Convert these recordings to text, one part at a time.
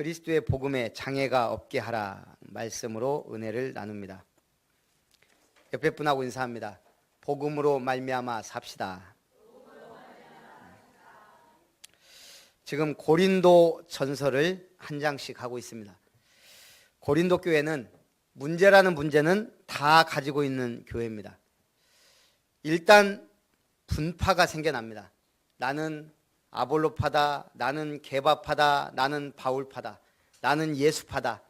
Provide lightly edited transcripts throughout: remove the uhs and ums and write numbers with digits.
그리스도의 복음에 장애가 없게 하라 말씀으로 은혜를 나눕니다. 옆에 분하고 인사합니다. 복음으로 말미암아 삽시다. 지금 고린도 전서를 한 장씩 하고 있습니다. 고린도 교회는 문제라는 문제는 다 가지고 있는 교회입니다. 일단 분파가 생겨납니다. 나는 아볼로파다, 나는 게바파다, 나는 바울파다, 나는 예수파다.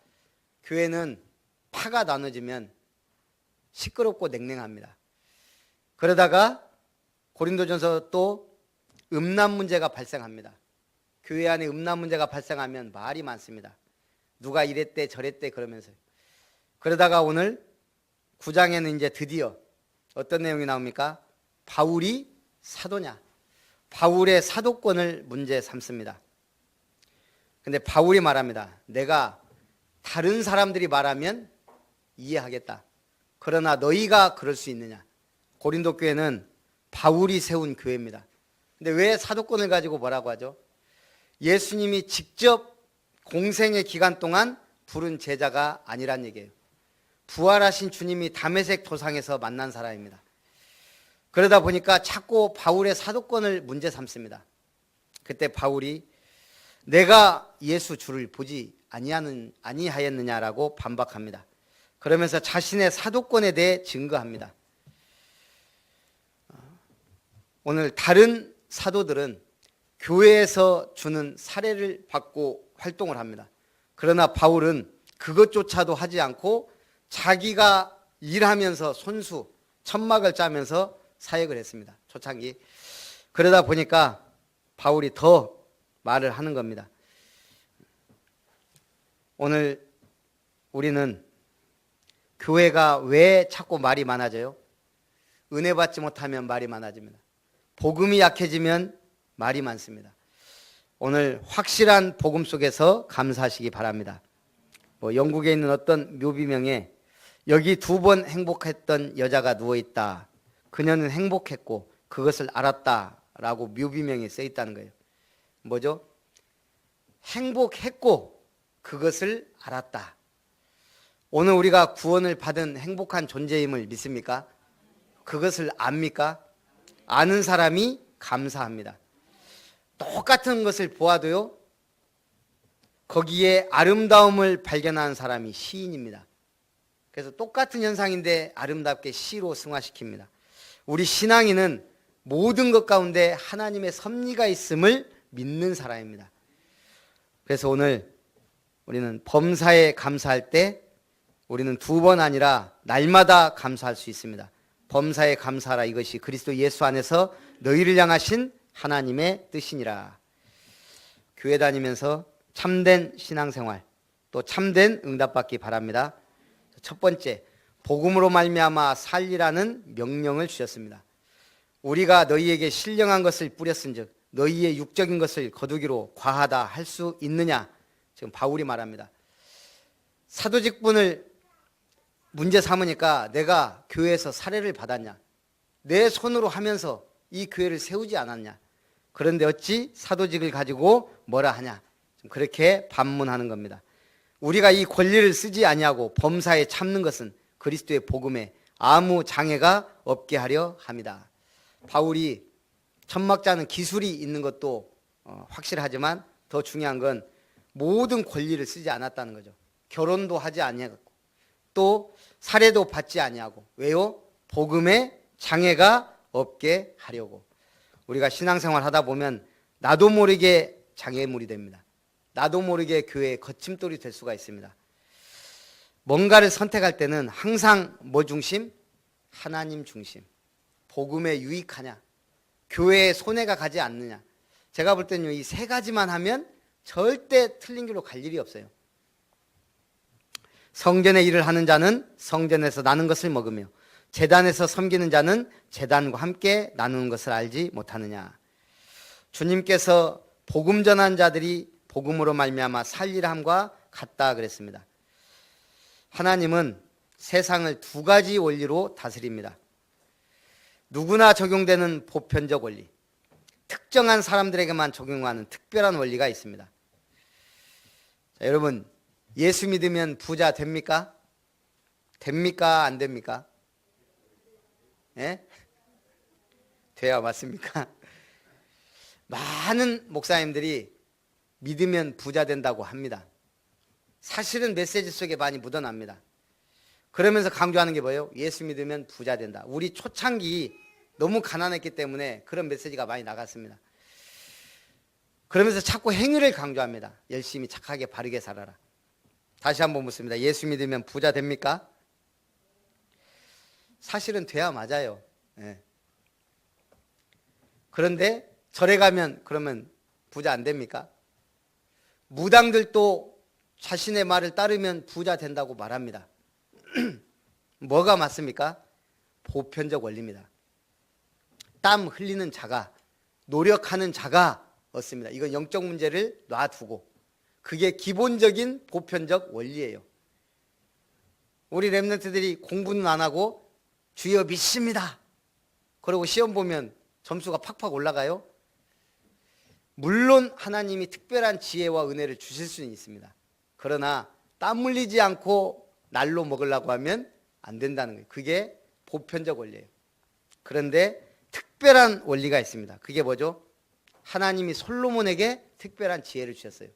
교회는 파가 나눠지면 시끄럽고 냉랭합니다. 그러다가 고린도전서 또 음란 문제가 발생합니다. 교회 안에 음란 문제가 발생하면 말이 많습니다. 누가 이랬대 저랬대 그러면서. 그러다가 오늘 9장에는 이제 드디어 어떤 내용이 나옵니까? 바울이 사도냐? 바울의 사도권을 문제 삼습니다. 근데 바울이 말합니다. 내가 다른 사람들이 말하면 이해하겠다. 그러나 너희가 그럴 수 있느냐? 고린도 교회는 바울이 세운 교회입니다. 근데 왜 사도권을 가지고 뭐라고 하죠? 예수님이 직접 공생의 기간 동안 부른 제자가 아니란 얘기예요. 부활하신 주님이 다메섹 도상에서 만난 사람입니다. 그러다 보니까 자꾸 바울의 사도권을 문제 삼습니다. 그때 바울이 내가 예수 주를 보지 아니하였느냐라고 반박합니다. 그러면서 자신의 사도권에 대해 증거합니다. 오늘 다른 사도들은 교회에서 주는 사례를 받고 활동을 합니다. 그러나 바울은 그것조차도 하지 않고 자기가 일하면서 손수, 천막을 짜면서 사역을 했습니다. 초창기. 그러다 보니까 바울이 더 말을 하는 겁니다. 오늘 우리는 교회가 왜 자꾸 말이 많아져요? 은혜 받지 못하면 말이 많아집니다. 복음이 약해지면 말이 많습니다. 오늘 확실한 복음 속에서 감사하시기 바랍니다. 영국에 있는 어떤 묘비명에 여기 2번 행복했던 여자가 누워있다. 그녀는 행복했고 그것을 알았다라고 묘비명이 써 있다는 거예요. 뭐죠? 행복했고 그것을 알았다. 오늘 우리가 구원을 받은 행복한 존재임을 믿습니까? 그것을 압니까? 아는 사람이 감사합니다. 똑같은 것을 보아도요, 거기에 아름다움을 발견하는 사람이 시인입니다. 그래서 똑같은 현상인데 아름답게 시로 승화시킵니다. 우리 신앙인은 모든 것 가운데 하나님의 섭리가 있음을 믿는 사람입니다. 그래서 오늘 우리는 범사에 감사할 때 우리는 2번 아니라 날마다 감사할 수 있습니다. 범사에 감사하라. 이것이 그리스도 예수 안에서 너희를 향하신 하나님의 뜻이니라. 교회 다니면서 참된 신앙생활, 또 참된 응답받기 바랍니다. 첫 번째, 복음으로 말미암아 살리라는 명령을 주셨습니다. 우리가 너희에게 신령한 것을 뿌렸은즉 너희의 육적인 것을 거두기로 과하다 할 수 있느냐? 지금 바울이 말합니다. 사도직분을 문제 삼으니까 내가 교회에서 사례를 받았냐? 내 손으로 하면서 이 교회를 세우지 않았냐? 그런데 어찌 사도직을 가지고 뭐라 하냐? 그렇게 반문하는 겁니다. 우리가 이 권리를 쓰지 아니하고 범사에 참는 것은 그리스도의 복음에 아무 장애가 없게 하려 합니다. 바울이 천막자는 기술이 있는 것도 확실하지만 더 중요한 건 모든 권리를 쓰지 않았다는 거죠. 결혼도 하지 아니하고 또 사례도 받지 아니하고. 왜요? 복음에 장애가 없게 하려고. 우리가 신앙생활 하다 보면 나도 모르게 장애물이 됩니다. 나도 모르게 교회의 거침돌이 될 수가 있습니다. 뭔가를 선택할 때는 항상 뭐 중심? 하나님 중심. 복음에 유익하냐? 교회에 손해가 가지 않느냐? 제가 볼 때는 이 3가지만 하면 절대 틀린 길로 갈 일이 없어요. 성전의 일을 하는 자는 성전에서 나는 것을 먹으며 제단에서 섬기는 자는 제단과 함께 나누는 것을 알지 못하느냐? 주님께서 복음 전한 자들이 복음으로 말미암아 살리라 함과 같다 그랬습니다. 하나님은 세상을 2가지 원리로 다스립니다. 누구나 적용되는 보편적 원리, 특정한 사람들에게만 적용하는 특별한 원리가 있습니다. 자, 여러분, 예수 믿으면 부자 됩니까? 됩니까? 안 됩니까? 예? 돼야 맞습니까? 많은 목사님들이 믿으면 부자 된다고 합니다. 사실은 메시지 속에 많이 묻어납니다. 그러면서 강조하는 게 뭐예요? 예수 믿으면 부자 된다. 우리 초창기 너무 가난했기 때문에 그런 메시지가 많이 나갔습니다. 그러면서 자꾸 행위를 강조합니다. 열심히 착하게 바르게 살아라. 다시 한번 묻습니다. 예수 믿으면 부자 됩니까? 사실은 돼야 맞아요. 예. 그런데 절에 가면 그러면 부자 안 됩니까? 무당들도 자신의 말을 따르면 부자 된다고 말합니다. 뭐가 맞습니까? 보편적 원리입니다. 땀 흘리는 자가, 노력하는 자가 얻습니다. 이건 영적 문제를 놔두고 그게 기본적인 보편적 원리예요. 우리 렘넌트들이 공부는 안 하고 주여 믿습니다. 그러고 시험 보면 점수가 팍팍 올라가요. 물론 하나님이 특별한 지혜와 은혜를 주실 수는 있습니다. 그러나 땀 흘리지 않고 날로 먹으려고 하면 안 된다는 거예요. 그게 보편적 원리예요. 그런데 특별한 원리가 있습니다. 그게 뭐죠? 하나님이 솔로몬에게 특별한 지혜를 주셨어요.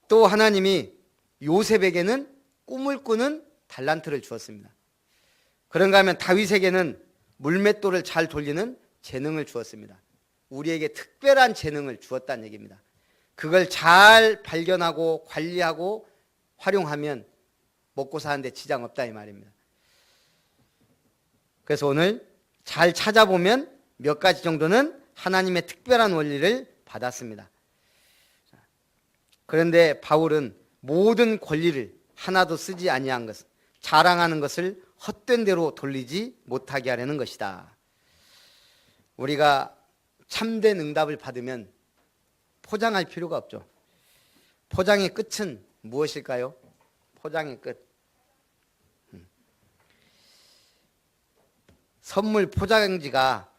또 하나님이 요셉에게는 꿈을 꾸는 달란트를 주었습니다. 그런가 하면 다윗에게는 물맷돌을 잘 돌리는 재능을 주었습니다. 우리에게 특별한 재능을 주었다는 얘기입니다. 그걸 잘 발견하고 관리하고 활용하면 먹고 사는데 지장 없다 이 말입니다. 그래서 오늘 잘 찾아보면 몇 가지 정도는 하나님의 특별한 원리를 받았습니다. 그런데 바울은 모든 권리를 하나도 쓰지 아니한 것, 자랑하는 것을 헛된 대로 돌리지 못하게 하려는 것이다. 우리가 참된 응답을 받으면 포장할 필요가 없죠. 포장의 끝은 무엇일까요? 포장의 끝. 선물 포장지가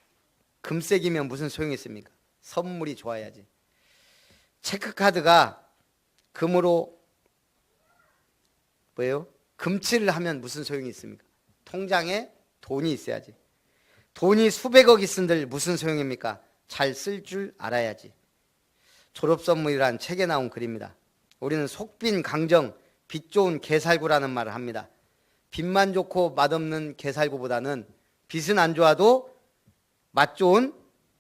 금색이면 무슨 소용이 있습니까? 선물이 좋아야지. 체크카드가 금으로 뭐예요? 금칠을 하면 무슨 소용이 있습니까? 통장에 돈이 있어야지. 돈이 수백억 있은들 무슨 소용입니까? 잘 쓸 줄 알아야지. 졸업선물이란 책에 나온 글입니다. 우리는 속빈 강정, 빛 좋은 게살구라는 말을 합니다. 빛만 좋고 맛없는 게살구보다는 빛은 안 좋아도 맛 좋은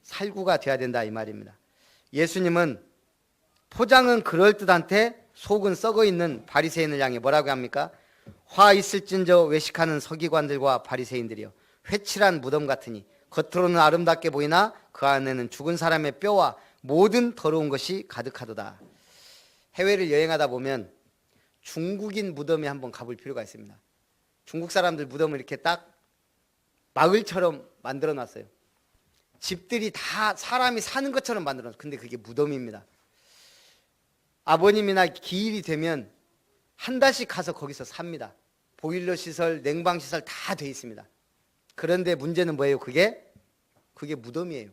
살구가 돼야 된다 이 말입니다. 예수님은 포장은 그럴듯한데 속은 썩어있는 바리새인을 향해 뭐라고 합니까? 화 있을진저 외식하는 서기관들과 바리새인들이여 회칠한 무덤 같으니 겉으로는 아름답게 보이나 그 안에는 죽은 사람의 뼈와 모든 더러운 것이 가득하도다. 해외를 여행하다 보면 중국인 무덤에 한번 가볼 필요가 있습니다. 중국 사람들 무덤을 이렇게 딱 마을처럼 만들어 놨어요. 집들이 다 사람이 사는 것처럼 만들어 놨어요. 근데 그게 무덤입니다. 아버님이나 기일이 되면 한 달씩 가서 거기서 삽니다. 보일러 시설, 냉방 시설 다 돼 있습니다. 그런데 문제는 뭐예요? 그게 무덤이에요.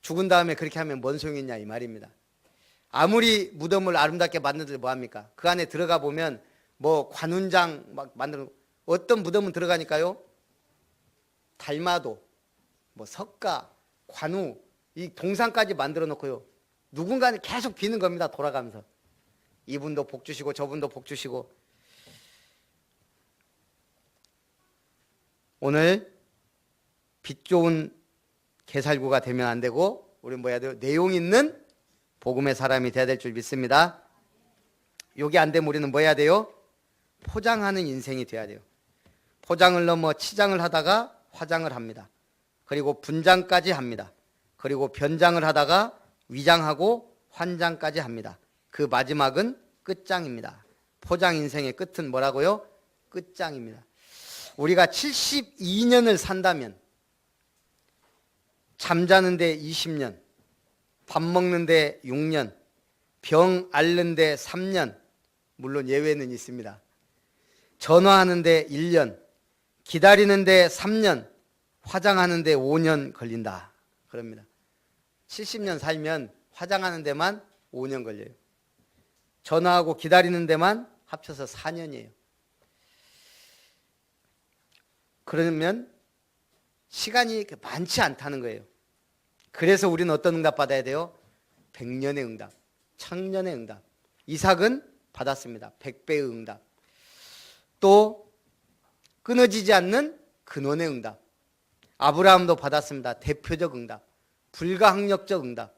죽은 다음에 그렇게 하면 뭔 소용이 있냐 이 말입니다. 아무리 무덤을 아름답게 만들어도 뭐합니까? 그 안에 들어가 보면 뭐 관훈장 막 만들어, 어떤 무덤은 들어가니까요 달마도, 뭐 석가, 관우, 이 동상까지 만들어 놓고요 누군가는 계속 비는 겁니다. 돌아가면서 이분도 복 주시고 저분도 복 주시고. 오늘 빛 좋은 게살구가 되면 안 되고 우리는 뭐 해야 돼요? 내용 있는 복음의 사람이 돼야 될 줄 믿습니다. 요게 안 되면 우리는 뭐 해야 돼요? 포장하는 인생이 돼야 돼요. 포장을 넘어 치장을 하다가 화장을 합니다. 그리고 분장까지 합니다. 그리고 변장을 하다가 위장하고 환장까지 합니다. 그 마지막은 끝장입니다. 포장 인생의 끝은 뭐라고요? 끝장입니다. 우리가 72년을 산다면 잠자는데 20년, 밥 먹는데 6년, 병 앓는데 3년, 물론 예외는 있습니다. 전화하는데 1년, 기다리는데 3년, 화장하는데 5년 걸린다. 그럽니다. 70년 살면 화장하는 데만 5년 걸려요. 전화하고 기다리는 데만 합쳐서 4년이에요. 그러면 시간이 많지 않다는 거예요. 그래서 우리는 어떤 응답 받아야 돼요? 100년의 응답, 1000년의 응답. 이삭은 받았습니다. 100배의 응답. 또 끊어지지 않는 근원의 응답. 아브라함도 받았습니다. 대표적 응답, 불가항력적 응답.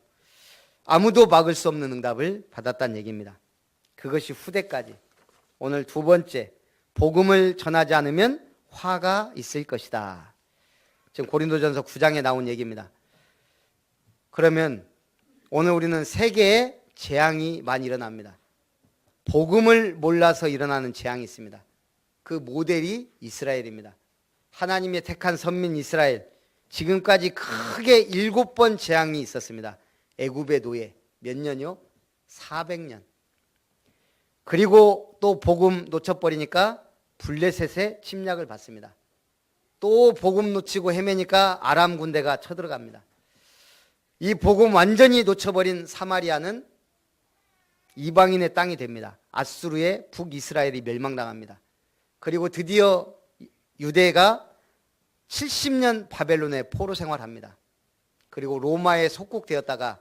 아무도 막을 수 없는 응답을 받았다는 얘기입니다. 그것이 후대까지. 오늘 두 번째, 복음을 전하지 않으면 화가 있을 것이다. 지금 고린도전서 9장에 나온 얘기입니다. 그러면 오늘 우리는 세 개의 재앙이 많이 일어납니다. 복음을 몰라서 일어나는 재앙이 있습니다. 그 모델이 이스라엘입니다. 하나님의 택한 선민 이스라엘, 지금까지 크게 7번 재앙이 있었습니다. 애굽의 노예, 몇 년이요? 400년. 그리고 또 복음 놓쳐버리니까 블레셋의 침략을 받습니다. 또 복음 놓치고 헤매니까 아람 군대가 쳐들어갑니다. 이 복음 완전히 놓쳐버린 사마리아는 이방인의 땅이 됩니다. 아수르의 북이스라엘이 멸망당합니다. 그리고 드디어 유대가 70년 바벨론의 포로 생활합니다. 그리고 로마에 속국되었다가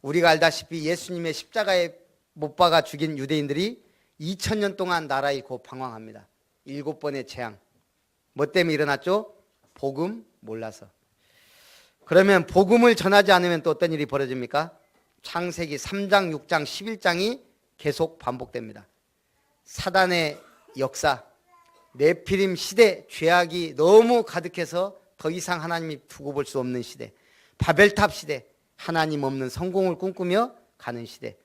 우리가 알다시피 예수님의 십자가에 못 박아 죽인 유대인들이 2000년 동안 나라 잃고 방황합니다. 7번의 재앙. 뭐 때문에 일어났죠? 복음 몰라서. 그러면 복음을 전하지 않으면 또 어떤 일이 벌어집니까? 창세기 3장, 6장, 11장이 계속 반복됩니다. 사단의 역사, 네피림 시대, 죄악이 너무 가득해서 더 이상 하나님이 두고 볼 수 없는 시대, 바벨탑 시대, 하나님 없는 성공을 꿈꾸며 가는 시대,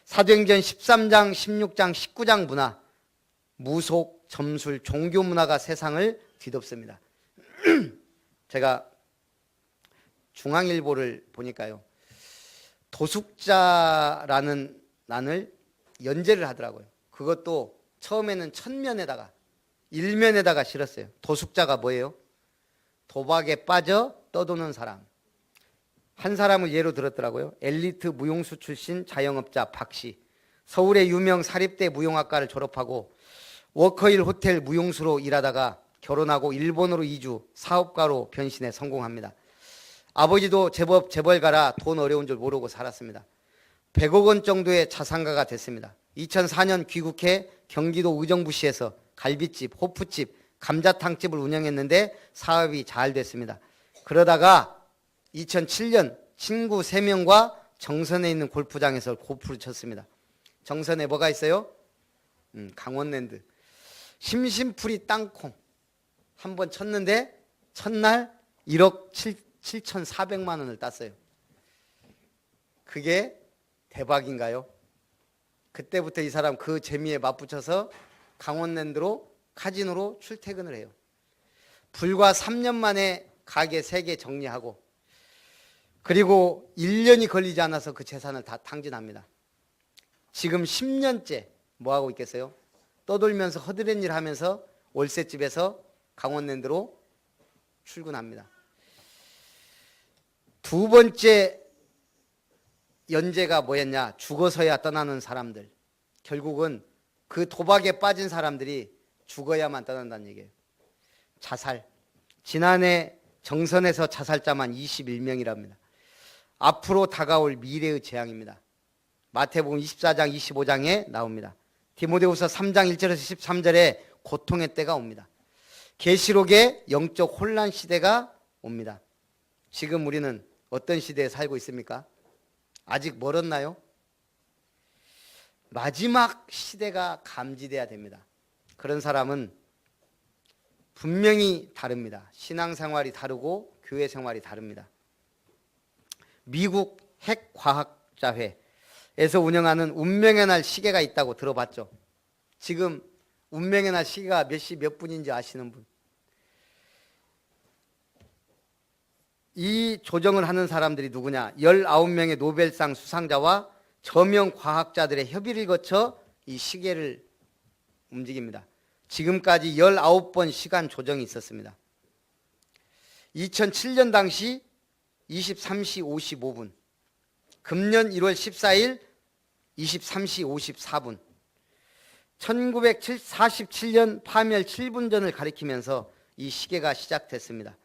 사도행전 13장, 16장, 19장 문화, 무속, 점술, 종교 문화가 세상을 뒤덮습니다. 제가 중앙일보를 보니까요, 도숙자라는 난을 연재를 하더라고요. 그것도 처음에는 천면에다가 일면에다가 실었어요. 도숙자가 뭐예요? 도박에 빠져 떠도는 사람. 한 사람을 예로 들었더라고요. 엘리트 무용수 출신 자영업자 박씨. 서울의 유명 사립대 무용학과를 졸업하고 워커힐 호텔 무용수로 일하다가 결혼하고 일본으로 이주, 사업가로 변신해 성공합니다. 아버지도 제법 재벌가라 돈 어려운 줄 모르고 살았습니다. 100억 원 정도의 자산가가 됐습니다. 2004년 귀국해 경기도 의정부시에서 갈비집, 호프집, 감자탕집을 운영했는데 사업이 잘 됐습니다. 그러다가 2007년 친구 3명과 정선에 있는 골프장에서 골프를 쳤습니다. 정선에 뭐가 있어요? 강원랜드. 심심풀이 땅콩. 한번 쳤는데 첫날 1억 7,400만 원을 땄어요. 그게 대박인가요? 그때부터 이 사람 그 재미에 맞붙여서 강원랜드로 카지노로 출퇴근을 해요. 불과 3년 만에 가게 3개 정리하고, 그리고 1년이 걸리지 않아서 그 재산을 다 탕진합니다. 지금 10년째 뭐하고 있겠어요? 떠돌면서 허드렛 일 하면서 월세집에서 강원랜드로 출근합니다. 두 번째 연재가 뭐였냐? 죽어서야 떠나는 사람들. 결국은 그 도박에 빠진 사람들이 죽어야만 떠난다는 얘기예요. 자살. 지난해 정선에서 자살자만 21명이랍니다. 앞으로 다가올 미래의 재앙입니다. 마태복음 24장 25장에 나옵니다. 디모데후서 3장 1절에서 13절에 고통의 때가 옵니다. 계시록의 영적 혼란 시대가 옵니다. 지금 우리는 어떤 시대에 살고 있습니까? 아직 멀었나요? 마지막 시대가 감지돼야 됩니다. 그런 사람은 분명히 다릅니다. 신앙생활이 다르고 교회 생활이 다릅니다. 미국 핵과학자회에서 운영하는 운명의 날 시계가 있다고 들어봤죠? 지금 운명의 날 시계가 몇 시 몇 분인지 아시는 분? 이 조정을 하는 사람들이 누구냐? 19명의 노벨상 수상자와 저명 과학자들의 협의를 거쳐 이 시계를 움직입니다. 지금까지 19번 시간 조정이 있었습니다. 2007년 당시 23시 55분, 금년 1월 14일 23시 54분. 1947년 파멸 7분 전을 가리키면서 이 시계가 시작됐습니다.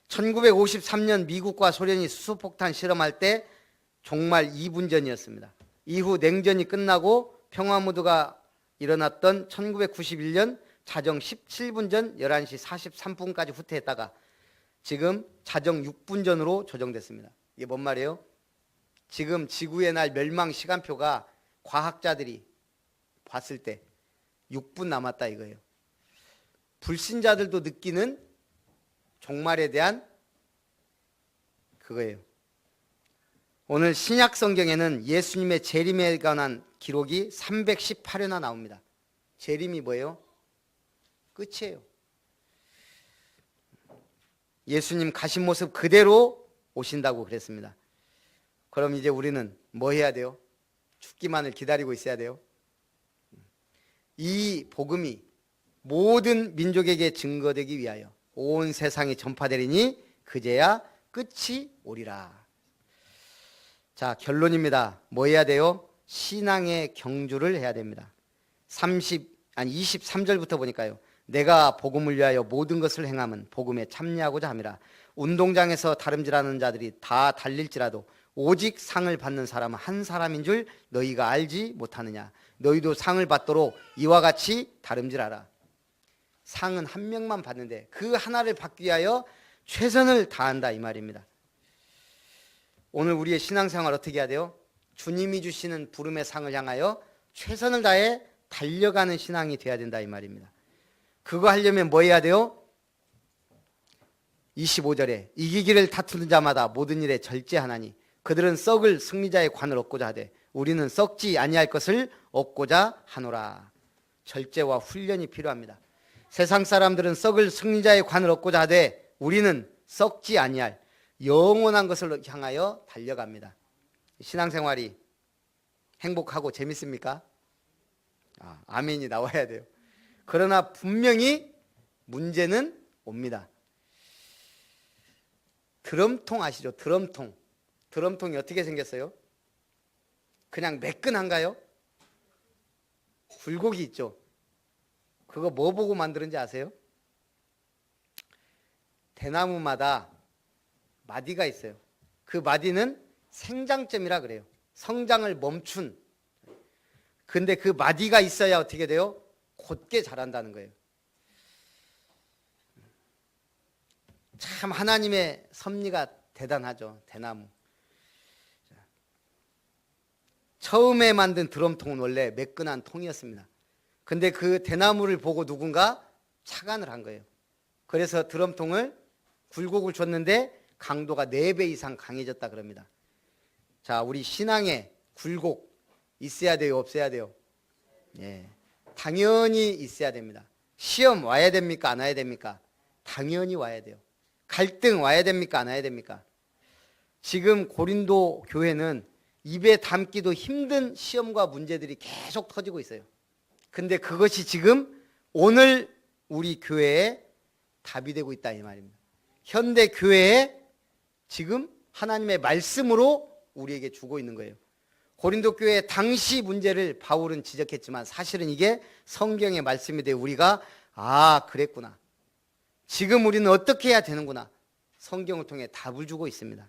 1953년 미국과 소련이 수소폭탄 실험할 때 종말 2분 전이었습니다. 이후 냉전이 끝나고 평화무드가 일어났던 1991년 자정 17분 전 11시 43분까지 후퇴했다가 지금 자정 6분 전으로 조정됐습니다. 이게 뭔 말이에요? 지금 지구의 날 멸망 시간표가 과학자들이 봤을 때 6분 남았다 이거예요. 불신자들도 느끼는 종말에 대한 그거예요. 오늘 신약 성경에는 예수님의 재림에 관한 기록이 318회나 나옵니다. 재림이 뭐예요? 끝이에요. 예수님 가신 모습 그대로 오신다고 그랬습니다. 그럼 이제 우리는 뭐 해야 돼요? 죽기만을 기다리고 있어야 돼요. 이 복음이 모든 민족에게 증거되기 위하여 온 세상에 전파되리니 그제야 끝이 오리라. 자, 결론입니다. 뭐 해야 돼요? 신앙의 경주를 해야 됩니다. 23절부터 보니까요. 내가 복음을 위하여 모든 것을 행함은 복음에 참여하고자 함이라. 운동장에서 다름질하는 자들이 다 달릴지라도 오직 상을 받는 사람은 한 사람인 줄 너희가 알지 못하느냐. 너희도 상을 받도록 이와 같이 다름질하라. 상은 한 명만 받는데 그 하나를 받기 위하여 최선을 다한다 이 말입니다. 오늘 우리의 신앙생활 어떻게 해야 돼요? 주님이 주시는 부름의 상을 향하여 최선을 다해 달려가는 신앙이 돼야 된다 이 말입니다. 그거 하려면 뭐 해야 돼요? 25절에 이기기를 다투는 자마다 모든 일에 절제하나니 그들은 썩을 승리자의 관을 얻고자 하되 우리는 썩지 아니할 것을 얻고자 하노라. 절제와 훈련이 필요합니다. 세상 사람들은 썩을 승리자의 관을 얻고자 하되 우리는 썩지 아니할 영원한 것을 향하여 달려갑니다. 신앙생활이 행복하고 재밌습니까? 아멘이 나와야 돼요. 그러나 분명히 문제는 옵니다. 드럼통 아시죠? 드럼통. 드럼통이 어떻게 생겼어요? 그냥 매끈한가요? 굴곡이 있죠. 그거 뭐 보고 만드는지 아세요? 대나무마다 마디가 있어요. 그 마디는 생장점이라 그래요. 성장을 멈춘. 근데 그 마디가 있어야 어떻게 돼요? 곧게 자란다는 거예요. 참 하나님의 섭리가 대단하죠. 대나무. 처음에 만든 드럼통은 원래 매끈한 통이었습니다. 근데 그 대나무를 보고 누군가 착안을 한 거예요. 그래서 드럼통을 굴곡을 줬는데 강도가 4배 이상 강해졌다 그럽니다. 자, 우리 신앙에 굴곡 있어야 돼요? 없어야 돼요? 예, 당연히 있어야 됩니다. 시험 와야 됩니까? 안 와야 됩니까? 당연히 와야 돼요. 갈등 와야 됩니까? 안 와야 됩니까? 지금 고린도 교회는 입에 담기도 힘든 시험과 문제들이 계속 터지고 있어요. 근데 그것이 지금 오늘 우리 교회에 답이 되고 있다 이 말입니다. 현대 교회에 지금 하나님의 말씀으로 우리에게 주고 있는 거예요. 고린도 교회 당시 문제를 바울은 지적했지만 사실은 이게 성경의 말씀이 돼 우리가 그랬구나. 지금 우리는 어떻게 해야 되는구나. 성경을 통해 답을 주고 있습니다.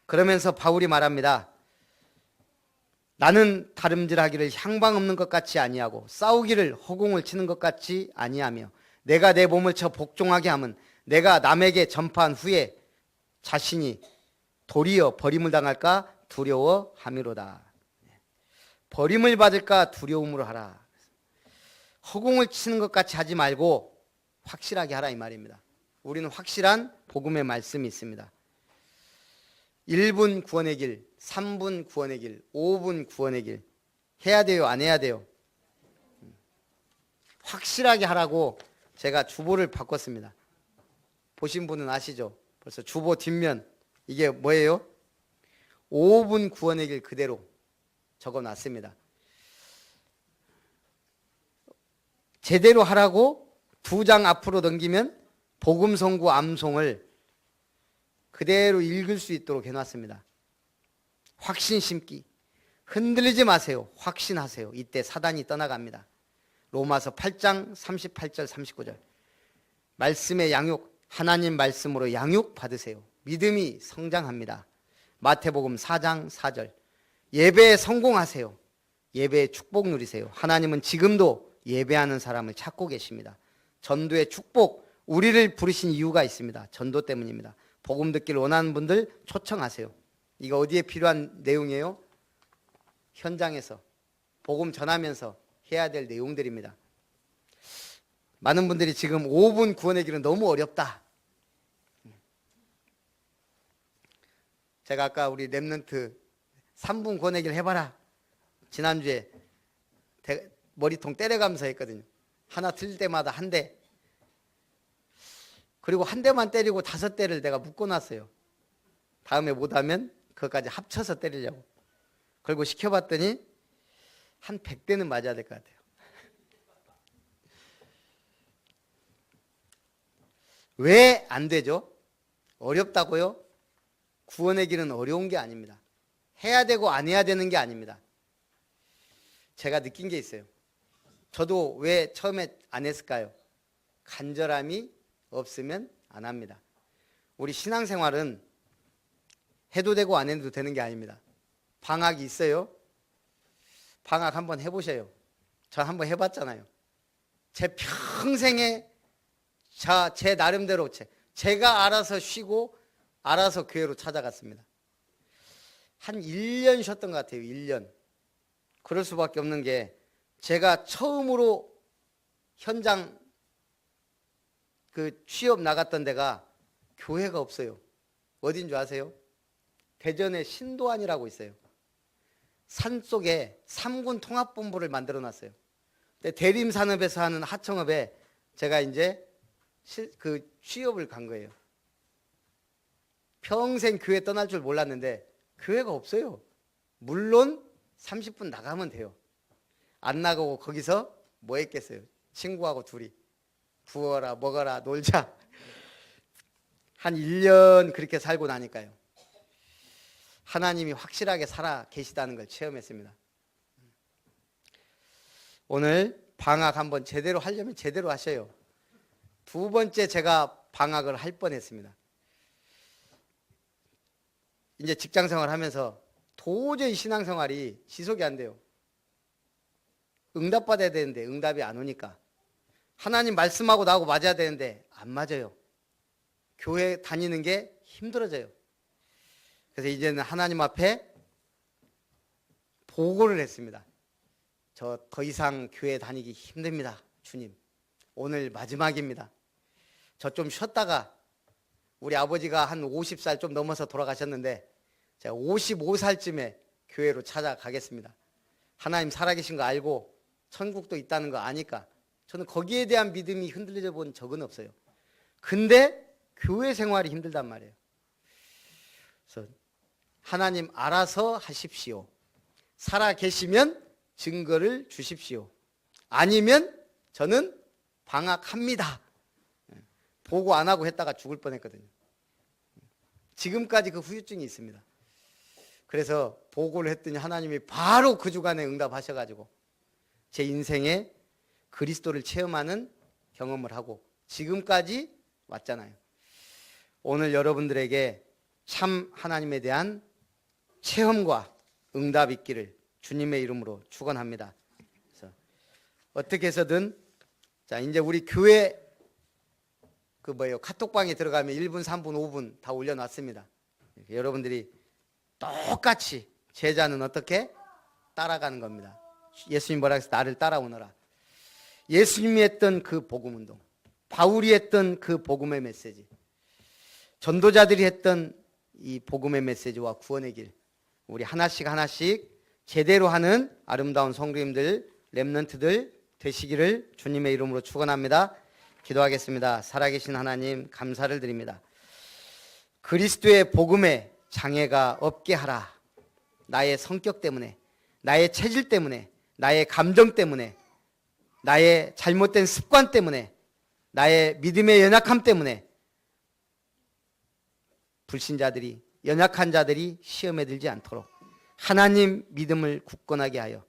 그러면서 바울이 말합니다. 나는 다름질하기를 향방 없는 것 같이 아니하고 싸우기를 허공을 치는 것 같이 아니하며 내가 내 몸을 쳐 복종하게 함은 내가 남에게 전파한 후에 자신이 도리어 버림을 당할까 두려워함이로다. 버림을 받을까 두려움으로 하라. 허공을 치는 것 같이 하지 말고 확실하게 하라 이 말입니다. 우리는 확실한 복음의 말씀이 있습니다. 1분 구원의 길, 3분 구원의 길, 5분 구원의 길 해야 돼요? 안 해야 돼요? 확실하게 하라고 제가 주보를 바꿨습니다. 보신 분은 아시죠? 벌써 주보 뒷면 이게 뭐예요? 5분 구원의 길 그대로 적어놨습니다. 제대로 하라고 2장 앞으로 넘기면 복음 선고 암송을 그대로 읽을 수 있도록 해놨습니다. 확신 심기. 흔들리지 마세요. 확신하세요. 이때 사단이 떠나갑니다. 로마서 8장 38절 39절. 말씀의 양육, 하나님 말씀으로 양육 받으세요. 믿음이 성장합니다. 마태복음 4장 4절. 예배에 성공하세요. 예배에 축복 누리세요. 하나님은 지금도 예배하는 사람을 찾고 계십니다. 전도의 축복, 우리를 부르신 이유가 있습니다. 전도 때문입니다. 복음 듣기를 원하는 분들 초청하세요. 이거 어디에 필요한 내용이에요? 현장에서 복음 전하면서 해야 될 내용들입니다. 많은 분들이 지금 5분 구원의 길은 너무 어렵다. 제가 아까 우리 랩런트 3분 구원의 길 해봐라. 지난주에 머리통 때려가면서 했거든요. 하나 틀릴 때마다 한 대. 그리고 한 대만 때리고 5대를 내가 묶어놨어요. 다음에 못하면 그것까지 합쳐서 때리려고. 그리고 시켜봤더니 한 100대는 맞아야 될 것 같아요. 왜 안 되죠? 어렵다고요? 구원의 길은 어려운 게 아닙니다. 해야 되고 안 해야 되는 게 아닙니다. 제가 느낀 게 있어요. 저도 왜 처음에 안 했을까요? 간절함이 없으면 안 합니다. 우리 신앙생활은 해도 되고 안 해도 되는 게 아닙니다. 방학이 있어요? 방학 한번 해보셔요. 저 한번 해봤잖아요. 제 평생에 제 나름대로 제가 알아서 쉬고 알아서 교회로 찾아갔습니다. 한 1년 쉬었던 것 같아요. 1년. 그럴 수밖에 없는 게 제가 처음으로 현장 그 취업 나갔던 데가 교회가 없어요. 어딘 줄 아세요? 대전에 신도안이라고 있어요. 산속에 3군 통합본부를 만들어 놨어요. 근데 대림산업에서 하는 하청업에 제가 이제 그 취업을 간 거예요. 평생 교회 떠날 줄 몰랐는데 교회가 없어요. 물론 30분 나가면 돼요. 안 나가고 거기서 뭐 했겠어요? 친구하고 둘이 부어라 먹어라 놀자. 한 1년 그렇게 살고 나니까요. 하나님이 확실하게 살아 계시다는 걸 체험했습니다. 오늘 방학 한번 제대로 하려면 제대로 하셔요. 2번째 제가 방학을 할 뻔했습니다. 이제 직장생활 하면서 도저히 신앙생활이 지속이 안 돼요. 응답받아야 되는데 응답이 안 오니까. 하나님 말씀하고 나하고 맞아야 되는데 안 맞아요. 교회 다니는 게 힘들어져요. 그래서 이제는 하나님 앞에 보고를 했습니다. 저 더 이상 교회 다니기 힘듭니다. 주님, 오늘 마지막입니다. 저 좀 쉬었다가 우리 아버지가 한 50살 좀 넘어서 돌아가셨는데 제가 55살쯤에 교회로 찾아가겠습니다. 하나님 살아계신 거 알고 천국도 있다는 거 아니까 저는 거기에 대한 믿음이 흔들려 본 적은 없어요. 근데 교회 생활이 힘들단 말이에요. 그래서 하나님 알아서 하십시오. 살아 계시면 증거를 주십시오. 아니면 저는 방학합니다. 보고 안 하고 했다가 죽을 뻔했거든요. 지금까지 그 후유증이 있습니다. 그래서 보고를 했더니 하나님이 바로 그 주간에 응답하셔가지고 제 인생에 그리스도를 체험하는 경험을 하고 지금까지 왔잖아요. 오늘 여러분들에게 참 하나님에 대한 체험과 응답 있기를 주님의 이름으로 축원합니다. 그래서 어떻게 해서든 자 이제 우리 교회 카톡방에 들어가면 1분, 3분, 5분 다 올려놨습니다. 여러분들이 똑같이 제자는 어떻게 따라가는 겁니다. 예수님 뭐라 해서 나를 따라오너라. 예수님이 했던 그 복음운동, 바울이 했던 그 복음의 메시지, 전도자들이 했던 이 복음의 메시지와 구원의 길, 우리 하나씩 하나씩 제대로 하는 아름다운 성도님들, 렘넌트들 되시기를 주님의 이름으로 축원합니다. 기도하겠습니다. 살아계신 하나님 감사를 드립니다. 그리스도의 복음에 장애가 없게 하라. 나의 성격 때문에, 나의 체질 때문에, 나의 감정 때문에, 나의 잘못된 습관 때문에, 나의 믿음의 연약함 때문에 불신자들이, 연약한 자들이 시험에 들지 않도록 하나님 믿음을 굳건하게 하여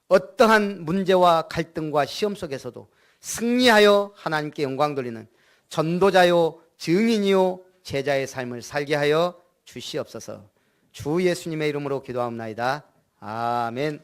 어떠한 문제와 갈등과 시험 속에서도 승리하여 하나님께 영광 돌리는 전도자요 증인이요 제자의 삶을 살게 하여 주시옵소서. 주 예수님의 이름으로 기도하옵나이다. 아멘.